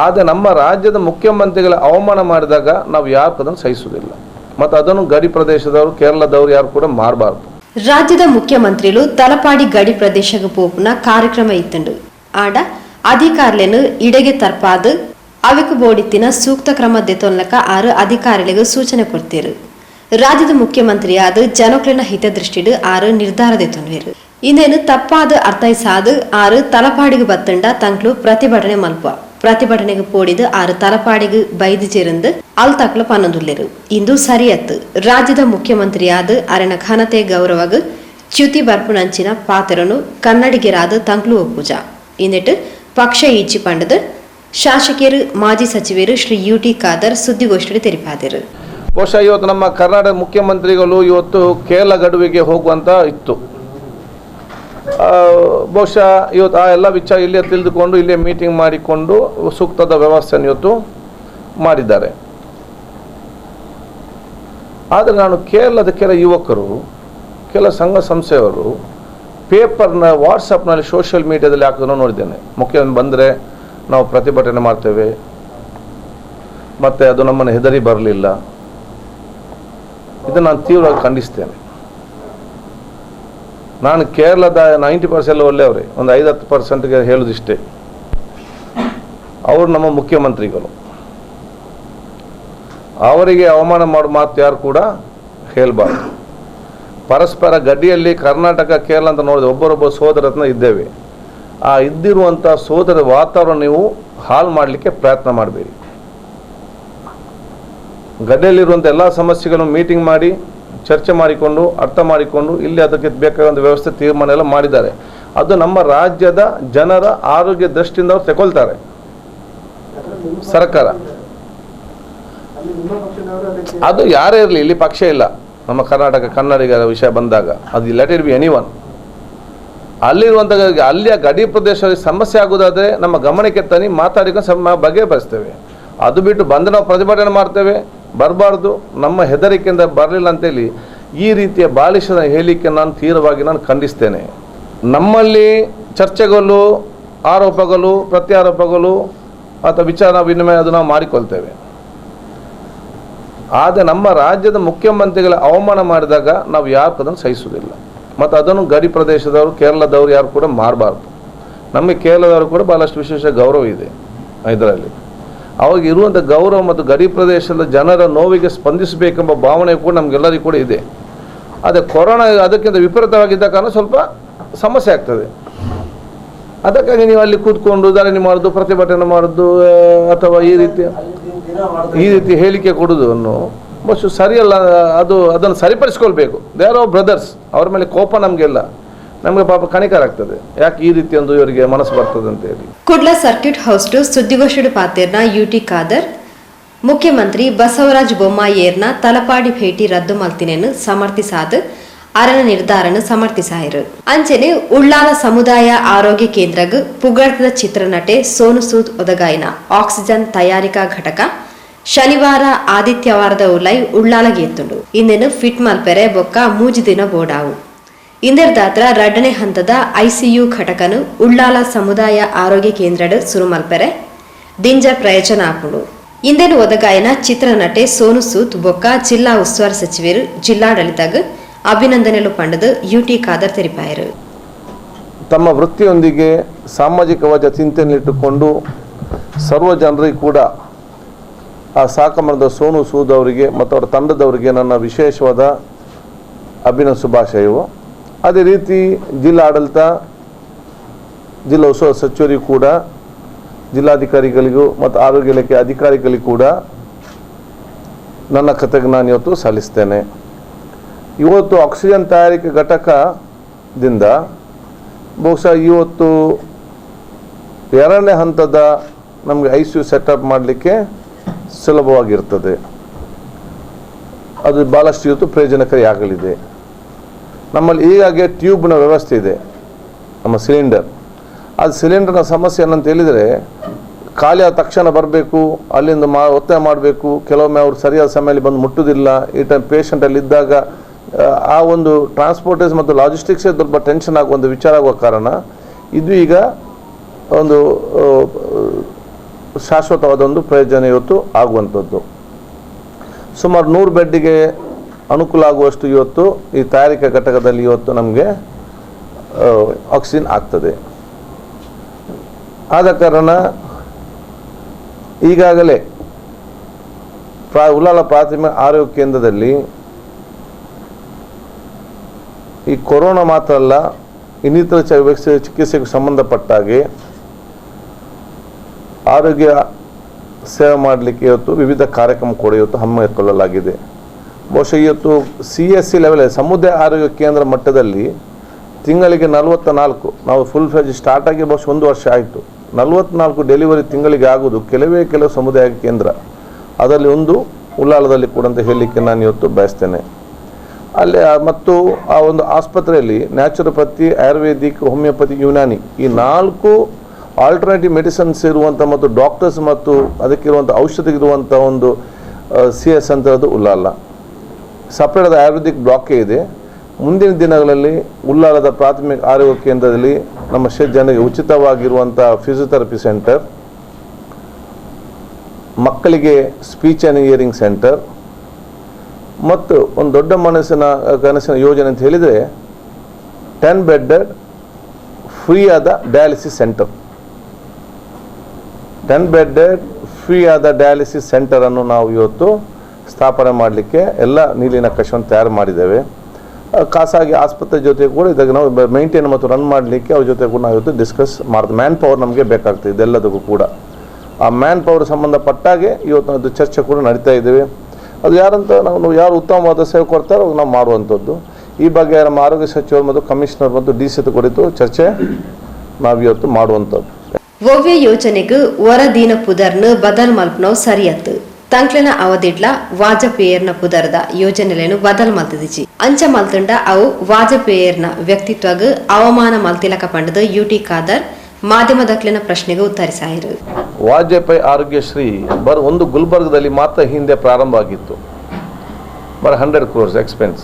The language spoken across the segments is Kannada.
ಆದರೆ ನಮ್ಮ ರಾಜ್ಯದ ಮುಖ್ಯಮಂತ್ರಿಗಳ ಅವಮಾನ ಮಾಡಿದಾಗ ನಾವು ಯಾರು ಅದನ್ನು ಸಹಿಸುವುದಿಲ್ಲ ಮತ್ತು ಅದನ್ನು ಗಡಿ ಪ್ರದೇಶದವರು ಕೇರಳದವರು ಯಾರು ಕೂಡ ಮಾಡಬಾರ್ದು. ರಾಜ್ಯದ ಮುಖ್ಯಮಂತ್ರಿಗಳು ತಲಪಾಡಿ ಗಡಿ ಪ್ರದೇಶಕ್ಕೆ ಪೋಪುನ ಕಾರ್ಯಕ್ರಮ ಇತ್ತಂಡು ಆಡ ಅಧಿಕಾರಿಗಳನ್ನು ಇಡೆಗೆ ತರ್ಪಾದು ಅವಿಕು ಬೋಡಿತ್ತಿನ ಸೂಕ್ತ ಕ್ರಮ ದೆತೊಲ್ಲಕ ಆರು ಅಧಿಕಾರಿಗಳಿಗೆ ಸೂಚನೆ ಕೊಡ್ತೀರು. ರಾಜ್ಯದ ಮುಖ್ಯಮಂತ್ರಿಯಾದ ಜನಕ್ಲಿನ ಹಿತದೃಷ್ಟಿಡು ಆರು ನಿರ್ಧಾರ ದೆತೊನ್ವೇರು. ಇಂದೇನು ತಪ್ಪಾದ ಅರ್ಥೈಸಾದು ಆರು ತಲಪಾಡಿಗೆ ಬತ್ತಂಡ ತಂಕ್ಲು ಪ್ರತಿಭಟನೆ ಮಲ್ಪ ಪ್ರತಿಭಟನೆಗೆ ಪೋಡಿದು ಆರು ತಲಪಾಡಿಗೆ ಬೈದು ಜೇರಂದು ಅಲ್ ತಕ್ಲು ಪನ್ನೊಂದುಲ್ಲೇರು. ಇಂದು ಸರಿಯತ್ತು ರಾಜ್ಯದ ಮುಖ್ಯಮಂತ್ರಿಯಾದ ಅರಣ ಘನತೆ ಗೌರವಗ ಚ್ಯುತಿ ಬರ್ಪುನಂಚಿನ ಪಾತ್ರನು ಕನ್ನಡಿಗರಾದ ತಂಕ್ಲು ಒಪ್ಪುಜ ಇನ್ನಿಟ್ಟು ಪಕ್ಷ ಈಚಿ ಪಂಡದು ಶಾಸಕಿಯರು ಮಾಜಿ ಸಚಿವರು ಶ್ರೀ ಯುಟಿ ಖಾದರ್ ಸುದ್ದಿಗೋಷ್ಠಿ ತೆರಿಪಾದರು. ಬಹುಶಃ ಇವತ್ತು ನಮ್ಮ ಕರ್ನಾಟಕ ಮುಖ್ಯಮಂತ್ರಿಗಳು ಇವತ್ತು ಕೇರಳ ಗಡುವಿಗೆ ಹೋಗುವಂತ ಇತ್ತು. ಬಹುಶಃ ಇವತ್ತು ಆ ಎಲ್ಲ ವಿಚಾರ ಇಲ್ಲೇ ತಿಳಿದುಕೊಂಡು ಇಲ್ಲೇ ಮೀಟಿಂಗ್ ಮಾಡಿಕೊಂಡು ಸೂಕ್ತದ ವ್ಯವಸ್ಥೆಯನ್ನು ಇವತ್ತು ಮಾಡಿದ್ದಾರೆ. ಆದರೆ ನಾನು ಕೇರಳದ ಕೆಲ ಯುವಕರು ಕೆಲ ಸಂಘ ಸಂಸ್ಥೆಯವರು ಪೇಪರ್ನ ವಾಟ್ಸಪ್ನಲ್ಲಿ ಸೋಷಿಯಲ್ ಮೀಡಿಯಾದಲ್ಲಿ ಹಾಕೋದನ್ನು ನೋಡಿದ್ದೇನೆ. ಮುಖ್ಯಮಂತ್ರಿ ಬಂದರೆ ನಾವು ಪ್ರತಿಭಟನೆ ಮಾಡ್ತೇವೆ ಮತ್ತು ಅದು ನಮ್ಮನ್ನು ಹೆದರಿ ಬರಲಿಲ್ಲ. ಇದನ್ನು ನಾನು ತೀವ್ರವಾಗಿ ಖಂಡಿಸ್ತೇನೆ. ನಾನು ಕೇರಳದ 90% ಒಳ್ಳೆಯವರೇ, ಒಂದು 5-10% ಹೇಳೋದಿಷ್ಟೇ. ಅವರು ನಮ್ಮ ಮುಖ್ಯಮಂತ್ರಿಗಳು, ಅವರಿಗೆ ಅವಮಾನ ಮಾಡೋ ಮಾತು ಯಾರು ಕೂಡ ಹೇಳಬಾರ್ದು. ಪರಸ್ಪರ ಗಡಿಯಲ್ಲಿ ಕರ್ನಾಟಕ ಕೇರಳ ಅಂತ ನೋಡಿದೆ ಒಬ್ಬರೊಬ್ಬ ಸೋದರತ್ನ ಇದ್ದೇವೆ. ಆ ಇದ್ದಿರುವಂಥ ಸೋದರ ವಾತಾವರಣ ನೀವು ಹಾಳು ಮಾಡಲಿಕ್ಕೆ ಪ್ರಯತ್ನ ಮಾಡಬೇಡಿ. ಗಡಿಯಲ್ಲಿರುವಂಥ ಎಲ್ಲ ಸಮಸ್ಯೆಗಳನ್ನು ಮೀಟಿಂಗ್ ಮಾಡಿ ಚರ್ಚೆ ಮಾಡಿಕೊಂಡು ಅರ್ಥ ಮಾಡಿಕೊಂಡು ಇಲ್ಲಿ ಅದಕ್ಕೆ ಬೇಕಾದಂಥ ವ್ಯವಸ್ಥೆ ತೀರ್ಮಾನ ಎಲ್ಲ ಮಾಡಿದ್ದಾರೆ. ಅದು ನಮ್ಮ ರಾಜ್ಯದ ಜನರ ಆರೋಗ್ಯ ದೃಷ್ಟಿಯಿಂದ ಅವರು ತಗೊಳ್ತಾರೆ. ಸರ್ಕಾರ ಅದು ಯಾರೇ ಇರಲಿ, ಇಲ್ಲಿ ಪಕ್ಷ ಇಲ್ಲ. ನಮ್ಮ ಕರ್ನಾಟಕ ಕನ್ನಡಿಗರ ವಿಷಯ ಬಂದಾಗ ಅದು ಲೆಟ್ ಇಟ್ ಬಿ ಎನಿವನ್. ಅಲ್ಲಿರುವಂಥ ಅಲ್ಲಿಯ ಗಡಿ ಪ್ರದೇಶದಲ್ಲಿ ಸಮಸ್ಯೆ ಆಗೋದಾದರೆ ನಮ್ಮ ಗಮನಕ್ಕೆ ತನ್ನಿ ಮಾತಾಡಿಕೊಂಡು ಬಗೆಹರಿಸ್ತೇವೆ. ಅದು ಬಿಟ್ಟು ಬಂದು ನಾವು ಪ್ರತಿಭಟನೆ ಮಾಡ್ತೇವೆ, ಬರಬಾರ್ದು, ನಮ್ಮ ಹೆದರಿಕೆಯಿಂದ ಬರಲಿಲ್ಲ ಅಂತೇಳಿ ಈ ರೀತಿಯ ಬಾಲಿಶದ ಹೇಳಿಕೆ ನಾನು ತೀವ್ರವಾಗಿ ಖಂಡಿಸ್ತೇನೆ. ನಮ್ಮಲ್ಲಿ ಚರ್ಚೆಗಳು, ಆರೋಪಗಳು, ಪ್ರತ್ಯಾರೋಪಗಳು ಅಥವಾ ವಿಚಾರ ವಿನಿಮಯ ಅದು ನಾವು ಮಾಡಿಕೊಳ್ತೇವೆ. ಆದರೆ ನಮ್ಮ ರಾಜ್ಯದ ಮುಖ್ಯಮಂತ್ರಿಗಳ ಅವಮಾನ ಮಾಡಿದಾಗ ನಾವು ಯಾರು ಅದನ್ನು ಸಹಿಸುವುದಿಲ್ಲ ಮತ್ತು ಅದನ್ನು ಗಡಿ ಪ್ರದೇಶದವರು ಕೇರಳದವರು ಯಾರು ಕೂಡ ಮಾಡಬಾರ್ದು. ನಮಗೆ ಕೇರಳದವರು ಕೂಡ ಭಾಳಷ್ಟು ವಿಶೇಷ ಗೌರವ ಇದೆ. ಇದರಲ್ಲಿ ಅವಾಗ ಇರುವಂಥ ಗೌರವ ಮತ್ತು ಗಡಿ ಪ್ರದೇಶದ ಜನರ ನೋವಿಗೆ ಸ್ಪಂದಿಸಬೇಕೆಂಬ ಭಾವನೆ ಕೂಡ ನಮಗೆಲ್ಲರಿಗೂ ಕೂಡ ಇದೆ. ಆದರೆ ಕೊರೋನಾ ಅದಕ್ಕಿಂತ ವಿಪರೀತವಾಗಿದ್ದ ಕಾರಣ ಸ್ವಲ್ಪ ಸಮಸ್ಯೆ ಆಗ್ತದೆ. ಅದಕ್ಕಾಗಿ ನೀವು ಅಲ್ಲಿ ಕೂತ್ಕೊಂಡು ಧರಣಿ ಮಾಡೋದು, ಪ್ರತಿಭಟನೆ ಮಾಡೋದು ಅಥವಾ ಈ ರೀತಿ ಹೇಳಿಕೆ ಕೊಡೋದು ಬಹುಶಃ ಸರಿಯಲ್ಲ. ಅದನ್ನು ಸರಿಪಡಿಸ್ಕೊಳ್ಬೇಕು. They are our brothers. ಅವ್ರ ಮೇಲೆ ಕೋಪ ನಮಗೆಲ್ಲ, ನಮಗೆ ಪಾಪ ಕಣಿಕರ ಆಗ್ತದೆ. ಯಾಕೆ ಈ ರೀತಿ ಒಂದು ಇವರಿಗೆ ಮನಸ್ಸು ಬರ್ತದೆ ಅಂತ ಹೇಳಿ. ಕುಡ್ಲ ಸರ್ಕ್ಯೂಟ್ ಹೌಸ್ ಸುದ್ದಿಗೋಷ್ಠಿ ಪಾತೇರ್ನ ಯುಟಿ ಖಾದರ್ ಮುಖ್ಯಮಂತ್ರಿ ಬಸವರಾಜ ಬೊಮ್ಮಾಯಿಯರ್ನ ತಲಪಾಡಿ ಭೇಟಿ ರದ್ದು ಮಲ್ತಿನೆನ್ನು ಸಮರ್ಥಿಸಾದ ಅರನ ನಿರ್ಧಾರನ ಸಮರ್ಥಿಸಾಯಿರು. ಅಂಚನೆ ಉಳ್ಳಾಲ ಸಮುದಾಯ ಆರೋಗ್ಯ ಕೇಂದ್ರಗ ಪುಗಳ್ತದ ಚಿತ್ರನಟೆ ಸೋನು ಸೂದ್ ಒದಗಾಯಿನ ಆಕ್ಸಿಜನ್ ತಯಾರಿಕಾ ಘಟಕ ಶನಿವಾರ ಆದಿತ್ಯವಾರದ ಉಲ್ಲೈ ಉಳ್ಳಾಲಗೆ ಎತ್ತುಂಡು. ಇಂದೆನು ಫಿಟ್ ಮಲ್ಪೆರೆ ಬೊಕ್ಕ 3 ದಿನ ಬೋಡಾವು. ಇಂದರ್ದಾತ್ರ 2ನೇ ಹಂತದ ಐಸಿಯು ಘಟಕನು ಉಳ್ಳಾಲ ಸಮುದಾಯ ಆರೋಗ್ಯ ಕೇಂದ್ರಡ್ ಸುರು ಮಲ್ಪೆರೆ ದಿಂಜ ಪ್ರಯೋಜನ ಆಪುಂಡು. ಇಂದೆನು ಒದಗಾಯನ ಚಿತ್ರನಟೆ ಸೋನು ಸೂದ್ ಬೊಕ್ಕ ಜಿಲ್ಲಾ ಉಸ್ತುವಾರಿ ಸಚಿವರು ಜಿಲ್ಲಾಡಳಿತಗ ಅಭಿನಂದನೆಲು ಪಂಡದು ಯುಟಿ ಖಾದರ್ ತೆರಿಪಾಯರು. ತಮ್ಮ ವೃತ್ತಿಯೊಂದಿಗೆ ಸಾಮಾಜಿಕವಾದ ಚಿಂತನೆಯಲ್ಲಿಟ್ಟುಕೊಂಡು ಸರ್ವ ಜನರಿಗೂ ಕೂಡ ಆ ಸಾಕಮರದ ಸೋನು ಸೂದ್ ಅವರಿಗೆ ಮತ್ತು ಅವರ ತಂಡದವರಿಗೆ ನನ್ನ ವಿಶೇಷವಾದ ಅಭಿನಂದನೆ ಶುಭಾಶಯವು. ಅದೇ ರೀತಿ ಜಿಲ್ಲಾ ಆಡಳಿತ, ಜಿಲ್ಲಾ ಉಸ್ತುವಾರಿ ಸಚಿವರಿಗೂ ಕೂಡ, ಜಿಲ್ಲಾಧಿಕಾರಿಗಳಿಗೂ ಮತ್ತು ಆರೋಗ್ಯ ಇಲಾಖೆ ಅಧಿಕಾರಿಗಳಿಗೂ ಕೂಡ ನನ್ನ ಕೃತಜ್ಞತೆ ನಾನು ಇವತ್ತು ಸಲ್ಲಿಸ್ತೇನೆ. ಇವತ್ತು ಆಕ್ಸಿಜನ್ ತಯಾರಿಕೆ ಘಟಕದಿಂದ ಬಹುಶಃ ಇವತ್ತು 2ನೇ ಹಂತದ ನಮಗೆ ಐಸಿಯು ಸೆಟಪ್ ಮಾಡಲಿಕ್ಕೆ ಸುಲಭವಾಗಿರ್ತದೆ. ಅದು ಭಾಳಷ್ಟು ಇವತ್ತು ಪ್ರಯೋಜನಕಾರಿಯಾಗಲಿದೆ. ನಮ್ಮಲ್ಲಿ ಈಗಾಗಲೇ ಟ್ಯೂಬ್ನ ವ್ಯವಸ್ಥೆ ಇದೆ, ನಮ್ಮ ಸಿಲಿಂಡರ್. ಅದು ಸಿಲಿಂಡರ್ನ ಸಮಸ್ಯೆ ಏನಂತ ಹೇಳಿದರೆ ಖಾಲಿ ಆದ ತಕ್ಷಣ ಬರಬೇಕು, ಅಲ್ಲಿಂದ ಒತ್ತಾಯ ಮಾಡಬೇಕು. ಕೆಲವೊಮ್ಮೆ ಅವರು ಸರಿಯಾದ ಸಮಯದಲ್ಲಿ ಬಂದು ಮುಟ್ಟುವುದಿಲ್ಲ. ಈ ಟೈಮ್ ಪೇಷಂಟಲ್ಲಿ ಇದ್ದಾಗ ಆ ಒಂದು ಟ್ರಾನ್ಸ್ಪೋರ್ಟೇಷನ್ ಮತ್ತು ಲಾಜಿಸ್ಟಿಕ್ಸೇ ಸ್ವಲ್ಪ ಟೆನ್ಷನ್ ಆಗುವ ಒಂದು ವಿಚಾರ ಆಗುವ ಕಾರಣ ಇದು ಈಗ ಒಂದು ಶಾಶ್ವತವಾದ ಒಂದು ಪ್ರಯೋಜನ ಇವತ್ತು ಆಗುವಂಥದ್ದು. ಸುಮಾರು 100 ಬೆಡ್ಡಿಗೆ ಅನುಕೂಲ ಆಗುವಷ್ಟು ಇವತ್ತು ಈ ತಯಾರಿಕಾ ಘಟಕದಲ್ಲಿ ಇವತ್ತು ನಮಗೆ ಆಕ್ಸಿಜನ್ ಆಗ್ತದೆ. ಆದ ಕಾರಣ ಈಗಾಗಲೇ ಉಳ್ಳಾಲ ಪ್ರಾಥಮಿಕ ಆರೋಗ್ಯ ಕೇಂದ್ರದಲ್ಲಿ ಈ ಕೊರೋನಾ ಮಾತ್ರ ಅಲ್ಲ, ಇನ್ನಿತರ ಚಿಕಿತ್ಸೆಗೆ ಸಂಬಂಧಪಟ್ಟ ಹಾಗೆ ಆರೋಗ್ಯ ಸೇವೆ ಮಾಡಲಿಕ್ಕೆ ಇವತ್ತು ವಿವಿಧ ಕಾರ್ಯಕ್ರಮ ಕೂಡ ಇವತ್ತು ಹಮ್ಮಿಕೊಳ್ಳಲಾಗಿದೆ. ಬಹುಶಃ ಇವತ್ತು CSC ಲೆವೆಲ್ ಸಮುದಾಯ ಆರೋಗ್ಯ ಕೇಂದ್ರ ಮಟ್ಟದಲ್ಲಿ ತಿಂಗಳಿಗೆ 44 ನಾವು ಫುಲ್ ಫೇಜ್ ಸ್ಟಾರ್ಟ್ ಆಗಿ ಬಹುಶಃ 1 ವರ್ಷ ಆಯಿತು. 44 ಡೆಲಿವರಿ ತಿಂಗಳಿಗೆ ಆಗುವುದು ಕೆಲವು ಸಮುದಾಯ ಕೇಂದ್ರ, ಅದರಲ್ಲಿ ಒಂದು ಉಳ್ಳಾಲದಲ್ಲಿ ಕೂಡ ಅಂತ ಹೇಳಲಿಕ್ಕೆ ನಾನು ಇವತ್ತು ಬಯಸ್ತೇನೆ. ಅಲ್ಲಿ ಮತ್ತು ಆ ಒಂದು ಆಸ್ಪತ್ರೆಯಲ್ಲಿ ನ್ಯಾಚುರೋಪತಿ, ಆಯುರ್ವೇದಿಕ್, ಹೋಮಿಯೋಪತಿ, ಯುನಾನಿ ಈ 4 ಆಲ್ಟರ್ನೇಟಿವ್ ಮೆಡಿಸಿನ್ಸ್ ಇರುವಂಥ ಮತ್ತು ಡಾಕ್ಟರ್ಸ್ ಮತ್ತು ಅದಕ್ಕಿರುವಂಥ ಔಷಧಿ ಇರುವಂಥ ಒಂದು CS ಅಂತದ್ದು ಉಳ್ಳಾಲ. ಸಪ್ರೇಟ್ ಆಯುರ್ವೇದಿಕ್ ಬ್ಲಾಕೇ ಇದೆ. ಮುಂದಿನ ದಿನಗಳಲ್ಲಿ ಉಳ್ಳಾಲದ ಪ್ರಾಥಮಿಕ ಆರೋಗ್ಯ ಕೇಂದ್ರದಲ್ಲಿ ನಮ್ಮ ಜನರಿಗೆ ಉಚಿತವಾಗಿರುವಂಥ ಫಿಸಿಯೋಥೆರಪಿ ಸೆಂಟರ್, ಮಕ್ಕಳಿಗೆ ಸ್ಪೀಚ್ ಆ್ಯಂಡ್ ಹಿಯರಿಂಗ್ ಸೆಂಟರ್ ಮತ್ತು ಒಂದು ದೊಡ್ಡ ಕನಸಿನ ಯೋಜನೆ ಅಂತ ಹೇಳಿದರೆ 10 ಬೆಡ್ಡೆಡ್ ಫ್ರೀ ಆದ ಡಯಾಲಿಸಿಸ್ ಸೆಂಟರ್. 10 ಬೆಡ್ಡೆಡ್ ಫ್ರೀ ಆದ ಡಯಾಲಿಸಿಸ್ ಸೆಂಟರನ್ನು ನಾವು ಇವತ್ತು ಸ್ಥಾಪನೆ ಮಾಡಲಿಕ್ಕೆ ಎಲ್ಲ ನೀಲಿ ನಕಾಶೆಯನ್ನು ತಯಾರು ಮಾಡಿದ್ದೇವೆ. ಖಾಸಗಿ ಆಸ್ಪತ್ರೆ ಜೊತೆ ಕೂಡ ಇದಕ್ಕೆ ನಾವು ಮೇಂಟೈನ್ ಮತ್ತು ರನ್ ಮಾಡಲಿಕ್ಕೆ ಅವ್ರ ಜೊತೆ ಕೂಡ ನಾವು ಇವತ್ತು ಡಿಸ್ಕಸ್ ಮಾಡ್ತೀವಿ. ಮ್ಯಾನ್ ಪವರ್ ನಮಗೆ ಬೇಕಾಗ್ತದೆ ಇದೆಲ್ಲದಕ್ಕೂ ಕೂಡ. ಆ ಮ್ಯಾನ್ ಪವರ್ ಸಂಬಂಧಪಟ್ಟಾಗೆ ಇವತ್ತು ಅದು ಚರ್ಚೆ ಕೂಡ ನಡೀತಾ ಇದ್ದೇವೆ. ಅದು ಯಾರಂತ ನಾವು ಯಾರು ಉತ್ತಮವಾದ ಸೇವೆ ಕೊಡ್ತಾರೋ ನಾವು ಮಾಡುವಂಥದ್ದು. ಈ ಬಗ್ಗೆ ನಮ್ಮ ಆರೋಗ್ಯ ಸಚಿವರು ಮತ್ತು ಕಮಿಷನರ್ ಮತ್ತು DC ಕುರಿತು ಚರ್ಚೆ ನಾವು ಇವತ್ತು ಮಾಡುವಂಥದ್ದು. ಒವ್ವೆ ಯೋಜನೆಗೂ ವರದೀನ ಪುದರ್ನು ಬದಲ್ ಮಲ್ಪನವು ಸರಿಯತ್ತು. ತಂಕ್ಲೆನ ಅವಧಿಡ್ಲ ವಾಜಪೇಯರ್ನ ಪುದರದ ಯೋಜನೆಗಳನ್ನು ಬದಲ್ ಮಲ್ತದಿಜಿ ಅಂಚ ಮಲ್ತುಂಡ ಅವು ವಾಜಪೇಯರ್ನ ವ್ಯಕ್ತಿತ್ವಗ್ ಅವಮಾನ ಮಲ್ತಿಲಕ ಪಂಡದು UT ಖಾದರ್ ಮಾಧ್ಯಮದಕ್ಲಿನ ಪ್ರಶ್ನೆಗೆ ಉತ್ತರಿಸಾಯಿರು. ವಾಜಪೇಯಿ ಆರೋಗ್ಯಶ್ರೀ ಒಂದು ಗುಲ್ಬರ್ಗದಲ್ಲಿ ಮಾತ್ರ ಹಿಂದೆ ಪ್ರಾರಂಭ ಆಗಿತ್ತು. 100 crores ಎಕ್ಸ್ಪೆನ್ಸ್.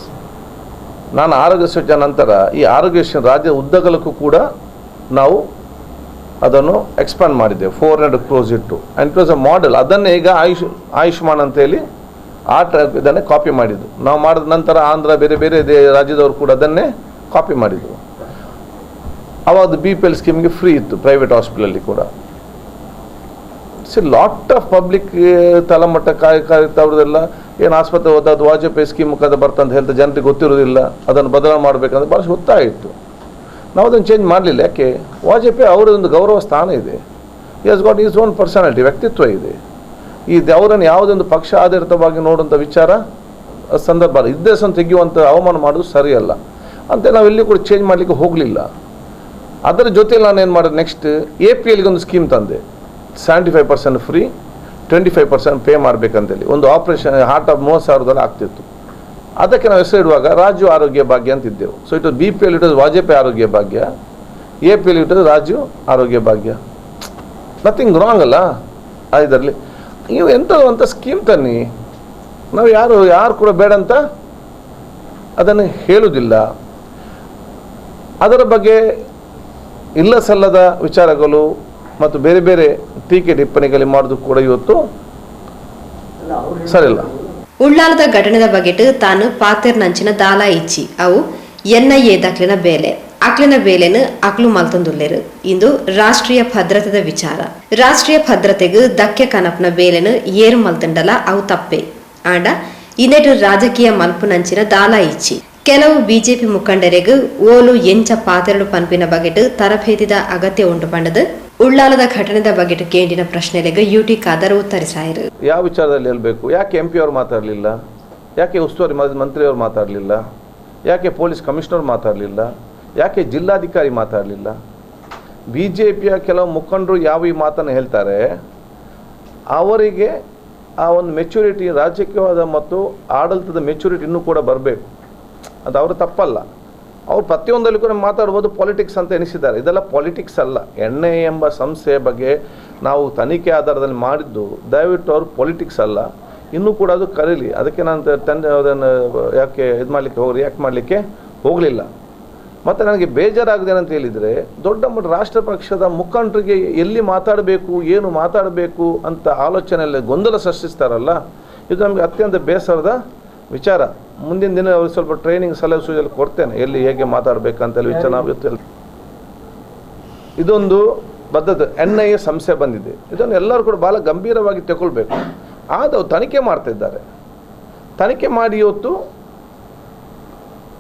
ನಾನು ಆರೋಗ್ಯ ಸಚಿವ ನಂತರ ಈ ಆರೋಗ್ಯಶ್ರೀ ರಾಜ್ಯದ ಉದ್ದಗಲಕ್ಕೂ ಕೂಡ ನಾವು ಅದನ್ನು ಎಕ್ಸ್ಪಾಂಡ್ ಮಾಡಿದ್ದೇವೆ. 400 crores ಇಟ್ಟು and it was a model. ಅದನ್ನೇ ಈಗ ಆಯುಷ್ಮಾನ್ ಅಂತೇಳಿ ಇದನ್ನೇ ಕಾಪಿ ಮಾಡಿದ್ದು. ನಾವು ಮಾಡಿದ ನಂತರ ಆಂಧ್ರ ಬೇರೆ ರಾಜ್ಯದವರು ಕೂಡ ಅದನ್ನೇ ಕಾಪಿ ಮಾಡಿದರು. ಅವಾಗ BPL ಸ್ಕೀಮ್ಗೆ ಫ್ರೀ ಇತ್ತು ಪ್ರೈವೇಟ್ ಹಾಸ್ಪಿಟಲಲ್ಲಿ ಕೂಡ. ಲಾಟ್ ಆಫ್ ಪಬ್ಲಿಕ್ ತಳಮಟ್ಟ ಅವ್ರದ್ದೆಲ್ಲ ಏನು ಆಸ್ಪತ್ರೆ ಹೋದದ್ದು ವಾಜಪೇಯಿ ಸ್ಕೀಮ್ ಮುಖಾಂತರ ಬರ್ತಂತ ಹೇಳ್ತಾ ಜನರಿಗೆ ಗೊತ್ತಿರೋದಿಲ್ಲ. ಅದನ್ನು ಬದಲಾವಣೆ ಮಾಡಬೇಕಂದ್ರೆ ಭಾಳ ಗೊತ್ತಾಯಿತು. ನಾವು ಅದನ್ನು ಚೇಂಜ್ ಮಾಡಲಿಲ್ಲ. ಯಾಕೆ? ವಾಜಪೇಯಿ ಅವರದೊಂದು ಗೌರವ ಸ್ಥಾನ ಇದೆ. He has got is own personality, ವ್ಯಕ್ತಿತ್ವ ಇದೆ. ಅವರನ್ನು ಯಾವುದೊಂದು ಪಕ್ಷ ಆಧಾರಿತವಾಗಿ ನೋಡುವಂಥ ವಿಚಾರ ಸಂದರ್ಭ ಅಲ್ಲ. ಇದ್ದೇಸನ್ನು ತೆಗೆಯುವಂಥ ಅವಮಾನ ಮಾಡೋದು ಸರಿಯಲ್ಲ ಅಂತ ನಾವೆಲ್ಲಿ ಕೂಡ ಚೇಂಜ್ ಮಾಡಲಿಕ್ಕೆ ಹೋಗಲಿಲ್ಲ. ಅದರ ಜೊತೆಯಲ್ಲಿ ನಾನು ಏನು ಮಾಡಿದೆ, ನೆಕ್ಸ್ಟ್ APLಗೆ ಒಂದು ಸ್ಕೀಮ್ ತಂದೆ. 75% ಫ್ರೀ, 25% ಪೇ ಮಾಡಬೇಕಂತೇಳಿ. ಒಂದು ಆಪ್ರೇಷನ್ ಹಾರ್ಟ್ ಆಫ್ 30,000 ಆಗ್ತಿತ್ತು. ಅದಕ್ಕೆ ನಾವು ಹೆಸರು ಇಡುವಾಗ ರಾಜ್ಯ ಆರೋಗ್ಯ ಭಾಗ್ಯ ಅಂತಿದ್ದೆವು. So it was BPL, it was Vajpayee ಆರೋಗ್ಯ ಭಾಗ್ಯ. APL ಇಟ್ ವಾಸ್ ರಾಜ್ಯ ಆರೋಗ್ಯ ಭಾಗ್ಯ. ನಥಿಂಗ್ ರಾಂಗ್ ಅಲ್ಲ ಇದರಲ್ಲಿ. ನೀವು ಎಂಥದ್ದು ಅಂತ ಸ್ಕೀಮ್ ತನ್ನಿ, ನಾವು ಯಾರು ಕೂಡ ಬೇಡ ಅಂತ ಅದನ್ನು ಹೇಳುವುದಿಲ್ಲ. ಅದರ ಬಗ್ಗೆ ಇಲ್ಲ ಸಲ್ಲದ ವಿಚಾರಗಳು ಮತ್ತು ಬೇರೆ ಟೀಕೆ ಟಿಪ್ಪಣಿಗಳು ಮಾಡೋದು ಕೂಡ ಇವತ್ತು ಸರಿಯಿಲ್ಲ. ಉಳ್ಳಾಲದ ಘಟನೆದ ಬಗೆಟ್ ತಾನು ಪಾತೆರ್ ನಂಚಿನ ದಾಲ ಇಚ್ಚಿ ಅವು NIA ದಕ್ಲಿನ ಬೇಲೆ ಅಕ್ಲಿನ ಬೇಲೆನು ಅಕ್ಲು ಮಲ್ತೊಂದುಲ್ಲೆರು. ಇಂದು ರಾಷ್ಟ್ರೀಯ ಭದ್ರತೆದ ವಿಚಾರ. ರಾಷ್ಟ್ರೀಯ ಭದ್ರತೆಗೂ ಧಕ್ಕೆ ಕನಪ್ನ ಬೇಲೆನು ಏರು ಮಲ್ತಂಡಲ ಅವು ತಪ್ಪೆ ಆಂಡ ಇನ್ನೆಟು ರಾಜಕೀಯ ಮಲ್ಪು ನಂಚಿನ ದಾಲ ಇಚ್ಚಿ ಕೆಲವು BJP ಮುಖಂಡರಿಗೂ ಓಲು ಎಂಚ ಪಾತೆರಡು ಪನ್ಪಿನ ಬಗೆಟ್ ತರಬೇತಿದ ಅಗತ್ಯ ಉಂಟು ಪಂಡದು. ಉಳ್ಳಾಲದ ಘಟನೆದ ಬಗೆಟ್ ಕೇಂಡಿನ ಪ್ರಶ್ನೆಲೆಗೆ UT ಖಾದರ್ ಉತ್ತರಿಸಾಯಿರು. ಯಾವ ವಿಚಾರದಲ್ಲಿ ಹೇಳ್ಬೇಕು? ಯಾಕೆ MP ಅವರು ಮಾತಾಡಲಿಲ್ಲ? ಯಾಕೆ ಉಸ್ತುವಾರಿ ಮಂತ್ರಿಯವರು ಮಾತಾಡಲಿಲ್ಲ? ಯಾಕೆ ಪೊಲೀಸ್ ಕಮಿಷನರ್ ಮಾತಾಡಲಿಲ್ಲ? ಯಾಕೆ ಜಿಲ್ಲಾಧಿಕಾರಿ ಮಾತಾಡಲಿಲ್ಲ? BJPಯ ಕೆಲವು ಮುಖಂಡರು ಯಾವ ಈ ಮಾತನ್ನು ಹೇಳ್ತಾರೆ, ಅವರಿಗೆ ಆ ಒಂದು ಮೆಚುರಿಟಿ, ರಾಜಕೀಯವಾದ ಮತ್ತು ಆಡಳಿತದ ಮೆಚುರಿಟಿ ಇನ್ನೂ ಕೂಡ ಬರಬೇಕು. ಅದು ಅವರು ತಪ್ಪಲ್ಲ. ಅವ್ರು ಪ್ರತಿಯೊಂದಲ್ಲೂ ಕೂಡ ಮಾತಾಡ್ಬೋದು ಪಾಲಿಟಿಕ್ಸ್ ಅಂತ ಎನಿಸಿದ್ದಾರೆ. ಇದೆಲ್ಲ ಪಾಲಿಟಿಕ್ಸ್ ಅಲ್ಲ. NIA ಎಂಬ ಸಂಸ್ಥೆಯ ಬಗ್ಗೆ ನಾವು ತನಿಖೆ ಆಧಾರದಲ್ಲಿ ಮಾಡಿದ್ದು, ದಯವಿಟ್ಟು ಅವರು ಪಾಲಿಟಿಕ್ಸ್ ಅಲ್ಲ. ಇನ್ನೂ ಕೂಡ ಅದು ಕರೀಲಿ. ಅದಕ್ಕೆ ನಾನು ಅದನ್ನು ಯಾಕೆ ರಿಯಾಕ್ಟ್ ಮಾಡಲಿಕ್ಕೆ ಹೋಗಲಿಲ್ಲ. ಮತ್ತು ನನಗೆ ಬೇಜಾರಾಗಿದೆ ಅಂತ ಹೇಳಿದರೆ ದೊಡ್ಡ ಮಟ್ಟ ರಾಷ್ಟ್ರ ಪಕ್ಷದ ಮುಖಂಡರಿಗೆ ಎಲ್ಲಿ ಮಾತಾಡಬೇಕು ಏನು ಮಾತಾಡಬೇಕು ಅಂತ ಆಲೋಚನೆಯಲ್ಲಿ ಗೊಂದಲ ಸೃಷ್ಟಿಸ್ತಾರಲ್ಲ, ಇದು ನಮಗೆ ಅತ್ಯಂತ ಬೇಸರದ ವಿಚಾರ. ಮುಂದಿನ ದಿನ ಅವ್ರಿಗೆ ಸ್ವಲ್ಪ ಟ್ರೈನಿಂಗ್ ಸಲಹೆ ಸೂಚನೆ ಕೊಡ್ತೇನೆ, ಎಲ್ಲಿ ಹೇಗೆ ಮಾತಾಡಬೇಕಂತೆಲ್ಲ ವಿಚಾರ ನಾವು ಇದೊಂದು ಬದ್ಧತೆ. NIA ಸಂಸ್ಥೆ ಬಂದಿದೆ, ಇದನ್ನು ಎಲ್ಲರೂ ಕೂಡ ಭಾಳ ಗಂಭೀರವಾಗಿ ತಗೊಳ್ಬೇಕು. ಆದವು ತನಿಖೆ ಮಾಡ್ತಿದ್ದಾರೆ, ತನಿಖೆ ಮಾಡಿ ಇವತ್ತು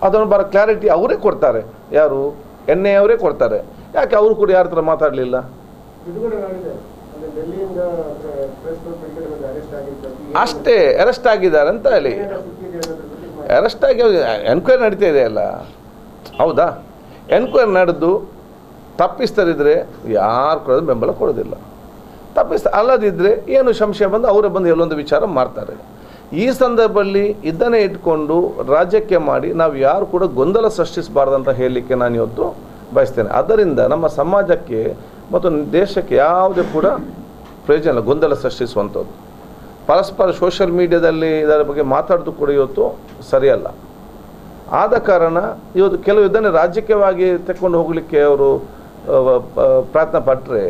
ಅದನ್ನು ಬರೋ ಕ್ಲಾರಿಟಿ ಅವರೇ ಕೊಡ್ತಾರೆ. ಯಾರು? NIA ಅವರೇ ಕೊಡ್ತಾರೆ. ಯಾಕೆ ಅವರು ಕೂಡ ಯಾರ ಹತ್ರ ಮಾತಾಡಲಿಲ್ಲ? ಅಷ್ಟೇ ಅರೆಸ್ಟ್ ಆಗಿದ್ದಾರೆ ಅಂತ ಹೇಳಿ, ಅರೆಸ್ಟ್ ಆಗಿ ಎನ್ಕ್ವೈರಿ ನಡೀತಾ ಇದೆ ಅಲ್ಲ, ಹೌದಾ? ಎನ್ಕ್ವೈರಿ ನಡೆದು ತಪ್ಪಿಸ್ತರಿದ್ರೆ ಯಾರು ಕೂಡ ಬೆಂಬಲ ಕೊಡೋದಿಲ್ಲ. ಅಲ್ಲದಿದ್ದರೆ ಏನು ಸಂಶಯ ಬಂದು ಅವರೇ ಬಂದು ಎಲ್ಲೊಂದು ವಿಚಾರ ಮಾಡ್ತಾರೆ. ಈ ಸಂದರ್ಭದಲ್ಲಿ ಇದನ್ನೇ ಇಟ್ಕೊಂಡು ರಾಜ್ಯಕ್ಕೆ ಮಾಡಿ ನಾವು ಯಾರು ಕೂಡ ಗೊಂದಲ ಸೃಷ್ಟಿಸಬಾರ್ದಂತ ಹೇಳಲಿಕ್ಕೆ ನಾನು ಇವತ್ತು ಬಯಸ್ತೇನೆ. ಅದರಿಂದ ನಮ್ಮ ಸಮಾಜಕ್ಕೆ ಮತ್ತು ದೇಶಕ್ಕೆ ಯಾವುದೇ ಕೂಡ ಪ್ರಯೋಜನ ಇಲ್ಲ ಗೊಂದಲ ಸೃಷ್ಟಿಸುವಂಥದ್ದು. ಪರಸ್ಪರ ಸೋಷಿಯಲ್ ಮೀಡಿಯಾದಲ್ಲಿ ಇದರ ಬಗ್ಗೆ ಮಾತಾಡೋದು ಕೂಡ ಇವತ್ತು ಸರಿಯಲ್ಲ. ಆದ ಕಾರಣ ಇವತ್ತು ಕೆಲವು ಇದನ್ನೇ ರಾಜಕೀಯವಾಗಿ ತೆಕ್ಕೊಂಡು ಹೋಗಲಿಕ್ಕೆ ಅವರು ಪ್ರಯತ್ನ ಪಟ್ಟರೆ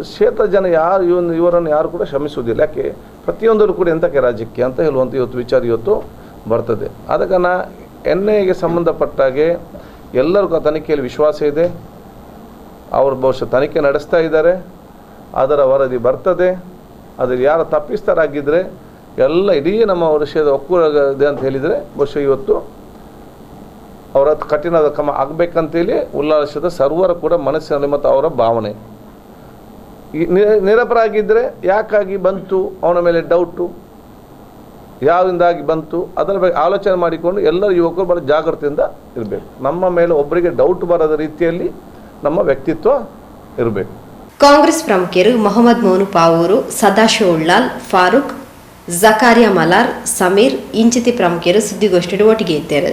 ಕ್ಷೇತ್ರ ಜನ ಯಾರು ಇವರನ್ನು ಯಾರು ಕೂಡ ಶ್ರಮಿಸುವುದಿಲ್ಲ. ಯಾಕೆ? ಪ್ರತಿಯೊಂದರೂ ಕೂಡ ಎಂತಕ್ಕೆ ರಾಜ್ಯಕ್ಕೆ ಅಂತ ಹೇಳುವಂಥ ಇವತ್ತು ವಿಚಾರ ಇವತ್ತು ಬರ್ತದೆ. ಆದ ಕಾರಣ NIAಗೆ ಸಂಬಂಧಪಟ್ಟಾಗೆ ಎಲ್ಲರಿಗೂ ತನಿಖೆಯಲ್ಲಿ ವಿಶ್ವಾಸ ಇದೆ. ಅವರು ಬಹುಶಃ ತನಿಖೆ ನಡೆಸ್ತಾ ಇದ್ದಾರೆ, ಅದರ ವರದಿ ಬರ್ತದೆ. ಅದ್ರ ಯಾರು ತಪ್ಪಿಸ್ತರಾಗಿದ್ದರೆ ಎಲ್ಲ ಇಡೀ ನಮ್ಮ ವಿಷಯದ ಒಕ್ಕೂಟ ಇದೆ ಅಂತ ಹೇಳಿದರೆ ಬಹುಶಃ ಇವತ್ತು ಅವರ ಕಠಿಣದ ಕ್ರಮ ಆಗಬೇಕಂತೇಳಿ ಉಲ್ಲಾಸದ ಸರ್ವರ ಕೂಡ ಮನಸ್ಸಿನಲ್ಲಿ ಮತ್ತು ಅವರ ಭಾವನೆ. ನಿರಪರಾಗಿದ್ದರೆ ಯಾಕಾಗಿ ಬಂತು, ಅವನ ಮೇಲೆ ಡೌಟು ಯಾವಿಂದಾಗಿ ಬಂತು, ಅದರ ಬಗ್ಗೆ ಆಲೋಚನೆ ಮಾಡಿಕೊಂಡು ಎಲ್ಲರೂ ಯುವಕರು ಬಹಳ ಜಾಗೃತಿಯಿಂದ ಇರಬೇಕು. ನಮ್ಮ ಮೇಲೆ ಒಬ್ಬರಿಗೆ ಡೌಟ್ ಬರದ ರೀತಿಯಲ್ಲಿ ನಮ್ಮ ವ್ಯಕ್ತಿತ್ವ ಇರಬೇಕು. ಕಾಂಗ್ರೆಸ್ ಪ್ರಮುಖರು ಮೊಹಮ್ಮದ್ ಮೋನು ಪಾವೂರು, ಸದಾಶಿವ ಉಳ್ಳಾಲ್, ಫಾರೂಕ್, ಜಕಾರಿಯಾ ಮಲಾರ್, ಸಮೀರ್ ಇಂಚಿತಿ ಪ್ರಮುಖರು ಸುದ್ದಿಗೋಷ್ಠಿಯಲ್ಲಿ ಒಟ್ಟಿಗೆ ಇದ್ದಾರೆ.